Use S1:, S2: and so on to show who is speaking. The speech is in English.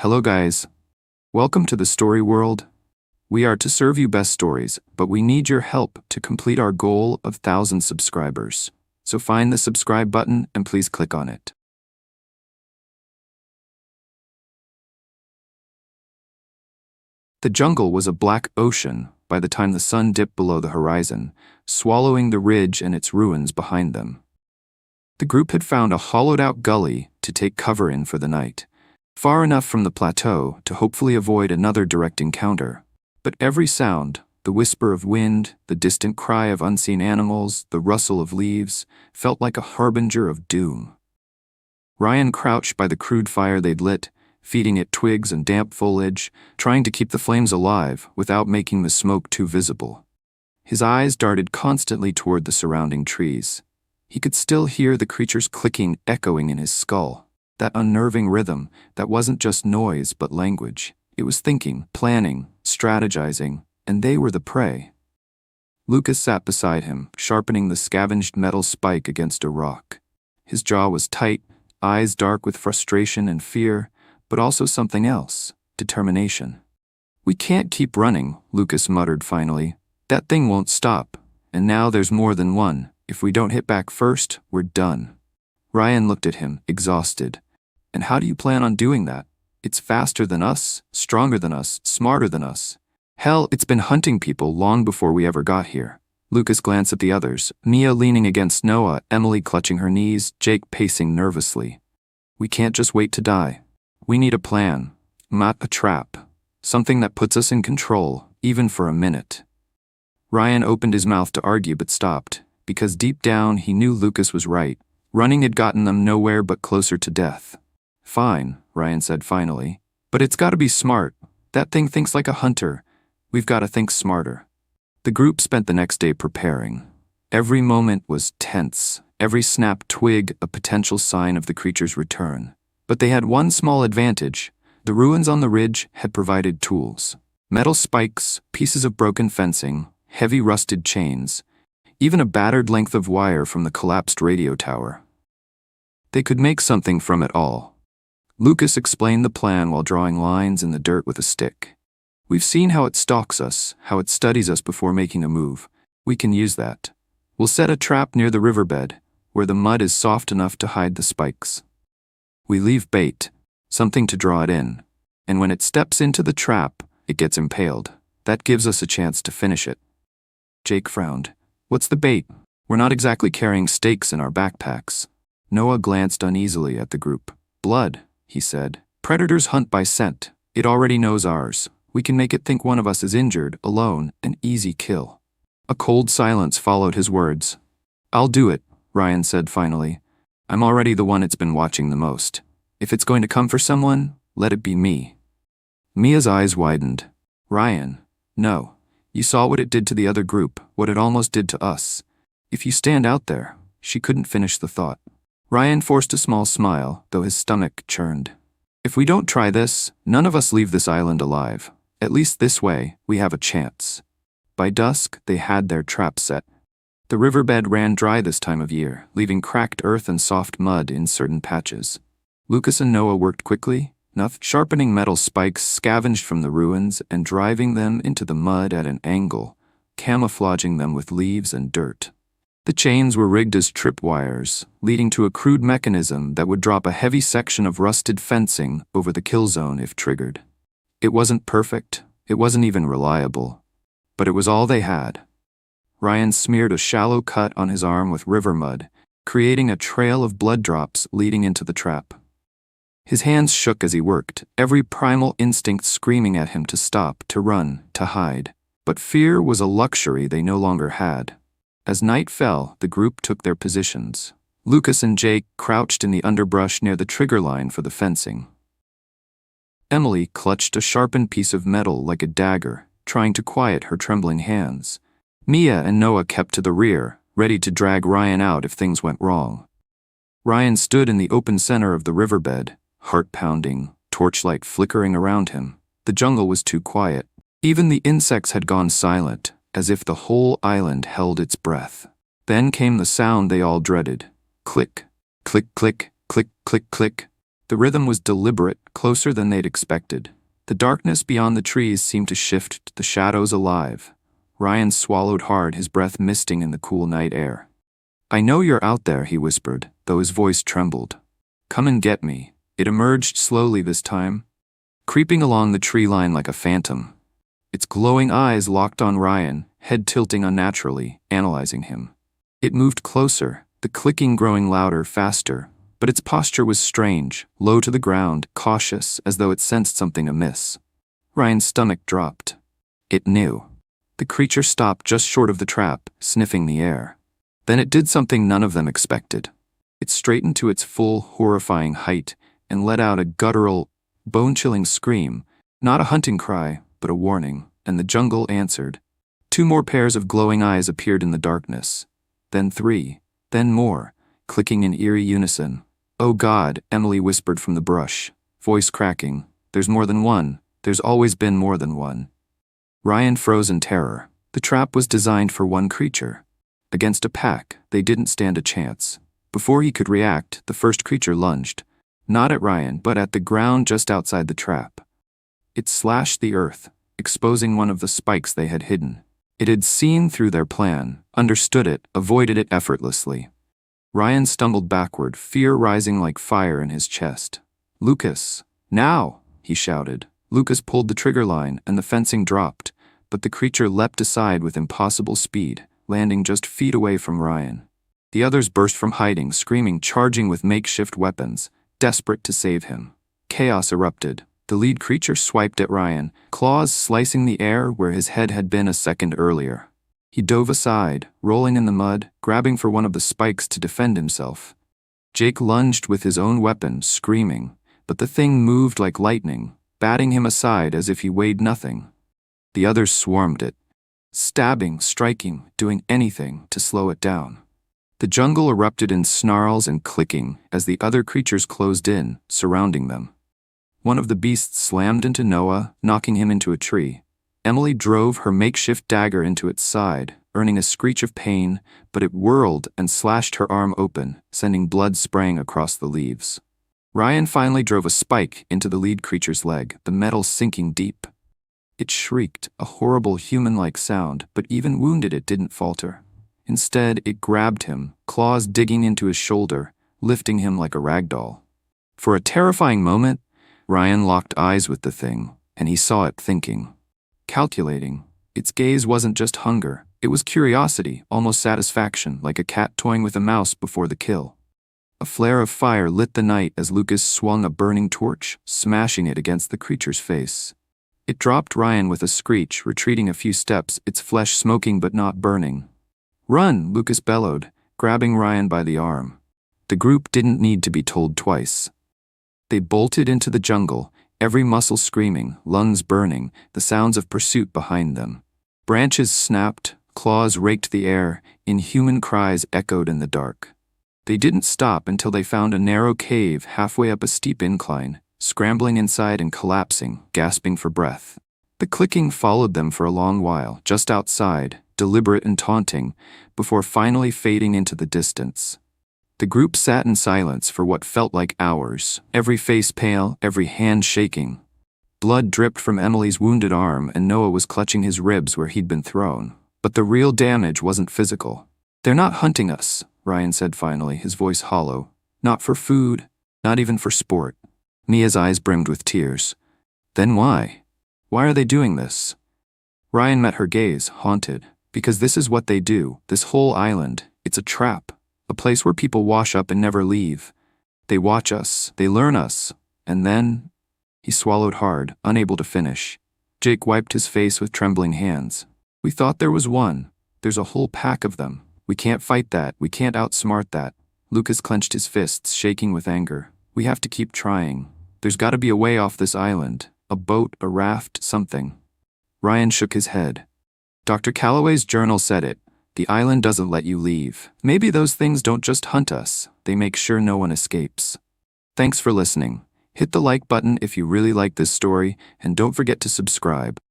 S1: Hello guys. Welcome to the story world. We are to serve you best stories, but we need your help to complete our goal of 1,000 subscribers. So find the subscribe button and please click on it. The jungle was a black ocean by the time the sun dipped below the horizon, swallowing the ridge and its ruins behind them. The group had found a hollowed-out gully to take cover in for the night, far enough from the plateau to hopefully avoid another direct encounter. But every sound, the whisper of wind, the distant cry of unseen animals, the rustle of leaves, felt like a harbinger of doom. Ryan crouched by the crude fire they'd lit, feeding it twigs and damp foliage, trying to keep the flames alive without making the smoke too visible. His eyes darted constantly toward the surrounding trees. He could still hear the creatures clicking echoing in his skull, that unnerving rhythm that wasn't just noise but language. It was thinking, planning, strategizing, and they were the prey. Lucas sat beside him, sharpening the scavenged metal spike against a rock. His jaw was tight, eyes dark with frustration and fear, but also something else, determination. "We can't keep running," Lucas muttered finally. "That thing won't stop, and now there's more than one. If we don't hit back first, we're done." Ryan looked at him, exhausted. "And how do you plan on doing that? It's faster than us, stronger than us, smarter than us. Hell, it's been hunting people long before we ever got here." Lucas glanced at the others, Mia leaning against Noah, Emily clutching her knees, Jake pacing nervously. "We can't just wait to die. We need a plan, not a trap. Something that puts us in control, even for a minute." Ryan opened his mouth to argue but stopped, because deep down he knew Lucas was right. Running had gotten them nowhere but closer to death. "Fine," Ryan said finally, "but it's gotta be smart. That thing thinks like a hunter. We've gotta think smarter." The group spent the next day preparing. Every moment was tense, every snapped twig a potential sign of the creature's return. But they had one small advantage. The ruins on the ridge had provided tools. Metal spikes, pieces of broken fencing, heavy rusted chains, even a battered length of wire from the collapsed radio tower. They could make something from it all. Lucas explained the plan while drawing lines in the dirt with a stick. "We've seen how it stalks us, how it studies us before making a move. We can use that. We'll set a trap near the riverbed, where the mud is soft enough to hide the spikes. We leave bait, something to draw it in, and when it steps into the trap, it gets impaled. That gives us a chance to finish it." Jake frowned. "What's the bait? We're not exactly carrying stakes in our backpacks." Noah glanced uneasily at the group. "Blood," he said. "Predators hunt by scent. It already knows ours. We can make it think one of us is injured, alone, an easy kill." A cold silence followed his words. "I'll do it," Ryan said finally. "I'm already the one it's been watching the most. If it's going to come for someone, let it be me." Mia's eyes widened. "Ryan, no. You saw what it did to the other group, what it almost did to us. If you stand out there," she couldn't finish the thought. Ryan forced a small smile, though his stomach churned. "If we don't try this, none of us leave this island alive. At least this way, we have a chance." By dusk, they had their trap set. The riverbed ran dry this time of year, leaving cracked earth and soft mud in certain patches. Lucas and Noah worked quickly, sharpening metal spikes scavenged from the ruins and driving them into the mud at an angle, camouflaging them with leaves and dirt. The chains were rigged as tripwires, leading to a crude mechanism that would drop a heavy section of rusted fencing over the kill zone if triggered. It wasn't perfect, it wasn't even reliable, but it was all they had. Ryan smeared a shallow cut on his arm with river mud, creating a trail of blood drops leading into the trap. His hands shook as he worked, every primal instinct screaming at him to stop, to run, to hide. But fear was a luxury they no longer had. As night fell, the group took their positions. Lucas and Jake crouched in the underbrush near the trigger line for the fencing. Emily clutched a sharpened piece of metal like a dagger, trying to quiet her trembling hands. Mia and Noah kept to the rear, ready to drag Ryan out if things went wrong. Ryan stood in the open center of the riverbed, heart pounding, torchlight flickering around him. The jungle was too quiet. Even the insects had gone silent, as if the whole island held its breath. Then came the sound they all dreaded. Click, click, click, click, click, click. The rhythm was deliberate, closer than they'd expected. The darkness beyond the trees seemed to shift, the shadows alive. Ryan swallowed hard, his breath misting in the cool night air. "I know you're out there," he whispered, though his voice trembled. "Come and get me." It emerged slowly this time, creeping along the tree line like a phantom. Its glowing eyes locked on Ryan, head tilting unnaturally, analyzing him. It moved closer, the clicking growing louder, faster, but its posture was strange, low to the ground, cautious, as though it sensed something amiss. Ryan's stomach dropped. It knew. The creature stopped just short of the trap, sniffing the air. Then it did something none of them expected. It straightened to its full, horrifying height and let out a guttural, bone-chilling scream, not a hunting cry, but a warning, and the jungle answered. 2 more pairs of glowing eyes appeared in the darkness. Then 3, then more, clicking in eerie unison. "Oh God," Emily whispered from the brush, voice cracking. "There's more than one. There's always been more than one." Ryan froze in terror. The trap was designed for one creature. Against a pack, they didn't stand a chance. Before he could react, the first creature lunged, not at Ryan, but at the ground just outside the trap. It slashed the earth, exposing one of the spikes they had hidden. It had seen through their plan, understood it, avoided it effortlessly. Ryan stumbled backward, fear rising like fire in his chest. "Lucas, now!" he shouted. Lucas pulled the trigger line, and the fencing dropped, but the creature leapt aside with impossible speed, landing just feet away from Ryan. The others burst from hiding, screaming, charging with makeshift weapons, desperate to save him. Chaos erupted. The lead creature swiped at Ryan, claws slicing the air where his head had been a second earlier. He dove aside, rolling in the mud, grabbing for one of the spikes to defend himself. Jake lunged with his own weapon, screaming, but the thing moved like lightning, batting him aside as if he weighed nothing. The others swarmed it, stabbing, striking, doing anything to slow it down. The jungle erupted in snarls and clicking as the other creatures closed in, surrounding them. One of the beasts slammed into Noah, knocking him into a tree. Emily drove her makeshift dagger into its side, earning a screech of pain, but it whirled and slashed her arm open, sending blood spraying across the leaves. Ryan finally drove a spike into the lead creature's leg, the metal sinking deep. It shrieked, a horrible human-like sound, but even wounded it didn't falter. Instead, it grabbed him, claws digging into his shoulder, lifting him like a rag doll. For a terrifying moment, Ryan locked eyes with the thing, and he saw it thinking, calculating. Its gaze wasn't just hunger, it was curiosity, almost satisfaction, like a cat toying with a mouse before the kill. A flare of fire lit the night as Lucas swung a burning torch, smashing it against the creature's face. It dropped Ryan with a screech, retreating a few steps, its flesh smoking but not burning. "Run!" Lucas bellowed, grabbing Ryan by the arm. The group didn't need to be told twice. They bolted into the jungle, every muscle screaming, lungs burning, the sounds of pursuit behind them. Branches snapped, claws raked the air, inhuman cries echoed in the dark. They didn't stop until they found a narrow cave halfway up a steep incline, scrambling inside and collapsing, gasping for breath. The clicking followed them for a long while, just outside, deliberate and taunting, before finally fading into the distance. The group sat in silence for what felt like hours, every face pale, every hand shaking. Blood dripped from Emily's wounded arm, and Noah was clutching his ribs where he'd been thrown. But the real damage wasn't physical. "They're not hunting us," Ryan said finally, his voice hollow. "Not for food, not even for sport." Mia's eyes brimmed with tears. "Then why? Why are they doing this?" Ryan met her gaze, haunted. "Because this is what they do, this whole island. It's a trap. A place where people wash up and never leave. They watch us, they learn us, and then—" He swallowed hard, unable to finish. Jake wiped his face with trembling hands. "We thought there was one. There's a whole pack of them. We can't fight that, we can't outsmart that." Lucas clenched his fists, shaking with anger. "We have to keep trying. There's got to be a way off this island. A boat, a raft, something." Ryan shook his head. "Dr. Calloway's journal said it. The island doesn't let you leave. Maybe those things don't just hunt us, they make sure no one escapes." Thanks for listening. Hit the like button if you really like this story, and don't forget to subscribe.